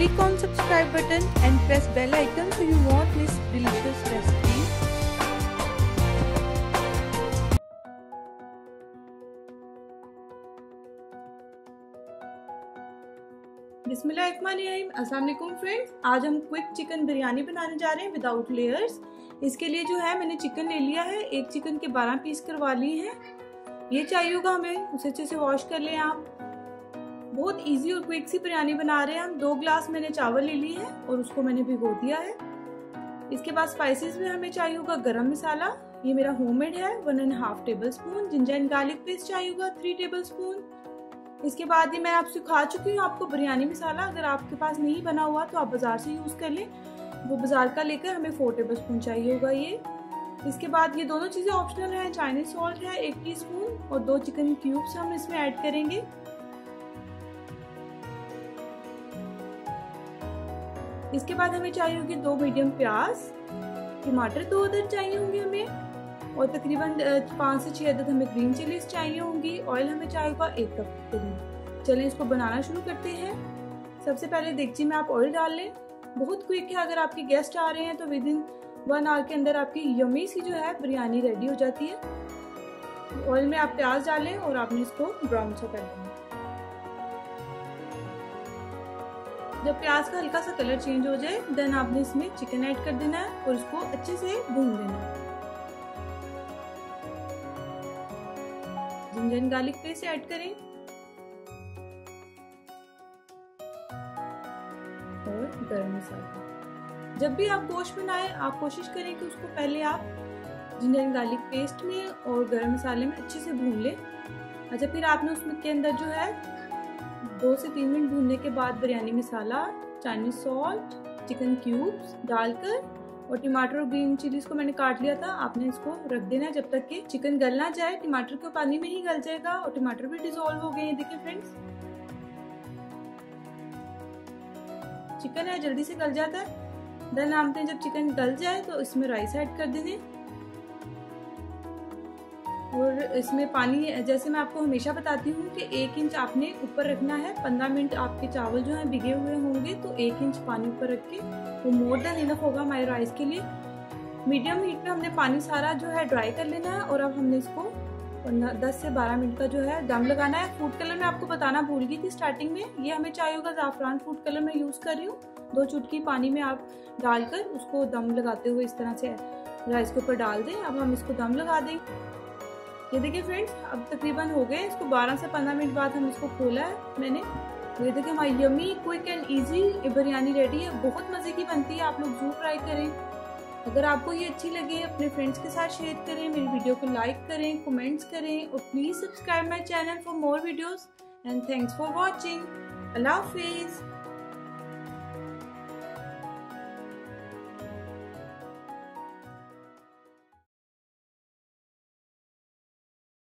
Click on subscribe button and press bell icon so you won't miss delicious recipes. बिस्मिल्लाहिर्रहमानिर्रहीम। अस्सलाम वालेकुम friends, आज हम क्विक चिकन बिरयानी बनाने जा रहे हैं विदाउट लेयर्स। इसके लिए जो है मैंने चिकन ले लिया है, एक चिकन के 12 पीस करवा लिए हैं। ये चाहिए होगा हमें, उसे अच्छे से वॉश कर लें आप। बहुत इजी और क्विक सी बिरयानी बना रहे हैं हम। 2 ग्लास मैंने चावल ले लिए हैं और उसको मैंने भिगो दिया है। इसके बाद स्पाइसेस में हमें चाहिए होगा गरम मसाला, ये मेरा होममेड है 1.5 table spoon. Ginger and garlic paste चाहिए होगा 3 टेबल स्पून। इसके बाद ये मैं आपसे सिखा चुकी हूँ आपको बिरयानी मसाला, अगर आपके पास नहीं बना हुआ तो आप बाजार से यूज कर लें। वो बाजार का लेकर हमें 4 टेबल स्पून चाहिए होगा ये। इसके बाद ये दोनों चीजें ऑप्शनल है। चाइनीज सॉल्ट है 1 टीस्पून और 2 चिकन क्यूब्स हम इसमें ऐड करेंगे। इसके बाद हमें चाहिए होगी 2 मीडियम प्याज, टमाटर 2 अदद चाहिए होंगे हमें, और तकरीबन 5 से 6 अदद हमें ग्रीन चिलीज चाहिए होंगी। ऑयल हमें चाहिए होगा 1 कप करीब। चलिए इसको बनाना शुरू करते हैं। सबसे पहले देगची में आप ऑयल डाल लें। बहुत क्विक है, अगर आपके गेस्ट आ रहे हैं तो विदिन 1 आवर के अंदर आपकी यम्मी सी जो है बिरयानी रेडी हो जाती है। ऑयल में आप प्याज डालें और आपने इसको ब्राउन सा कर लेना। जब प्याज का हल्का सा कलर चेंज हो जाए देन आपने इसमें चिकन ऐड कर देना है और इसको अच्छे से भून लेना है। Ginger and garlic paste add करें और गरम मसाला। जब भी आप गोश्त बनाएं आप कोशिश करें कि उसको पहले आप जिंजर एंड गार्लिक पेस्ट में और गरम मसाले में अच्छे से भून लें। अच्छा, फिर आपने उसमें के अंदर जो है 2 से 3 मिनट भूनने के बाद बिरयानी मसाला, चाइनीज सॉल्ट, चिकन क्यूब्स डालकर और टमाटर और ग्रीन चिलीज को मैंने काट लिया था, आपने इसको रख देना है जब तक कि चिकन गल ना जाए। टमाटर को पानी में ही गल जाएगा और टमाटर भी डिसॉल्व हो गए हैं। देखिए फ्रेंड्स, चिकन है जल्दी से गल जाता है। देन आपने जब चिकन गल जाए तो इसमें राइस ऐड कर देने और इसमें पानी, जैसे मैं आपको हमेशा बताती हूँ कि 1 इंच आपने ऊपर रखना है। 15 मिनट आपके चावल जो है भिगे हुए होंगे तो 1 इंच पानी ऊपर रख के वो मोर देन इनफ होगा हमारे राइस के लिए। मीडियम हीट पे हमने पानी सारा जो है ड्राई कर लेना है और अब हमने इसको 10 से 12 मिनट का जो है दम लगाना है। फूड कलर मैं आपको बताना भूल गई थी स्टार्टिंग में, ये हमें चाहिए होगा ज़ाफ़रान फूड कलर मैं यूज़ कर रही हूँ। 2 चुटकी पानी में आप डालकर उसको दम लगाते हुए इस तरह से राइस के ऊपर डाल दें। अब हम इसको दम लगा दें। ये देखिए फ्रेंड्स, अब तकरीबन हो गए। इसको 12 से 15 मिनट बाद हम इसको खोला है मैंने। ये देखिए हमारी yummy quick and easy biryani ready है। बहुत मज़े की बनती है, आप लोग जरूर ट्राई करें। अगर आपको ये अच्छी लगे अपने फ्रेंड्स के साथ शेयर करें, मेरी वीडियो को लाइक करें, कमेंट्स करें और please subscribe my channel for more videos and thanks for watching. अल्लाह हाफिज़।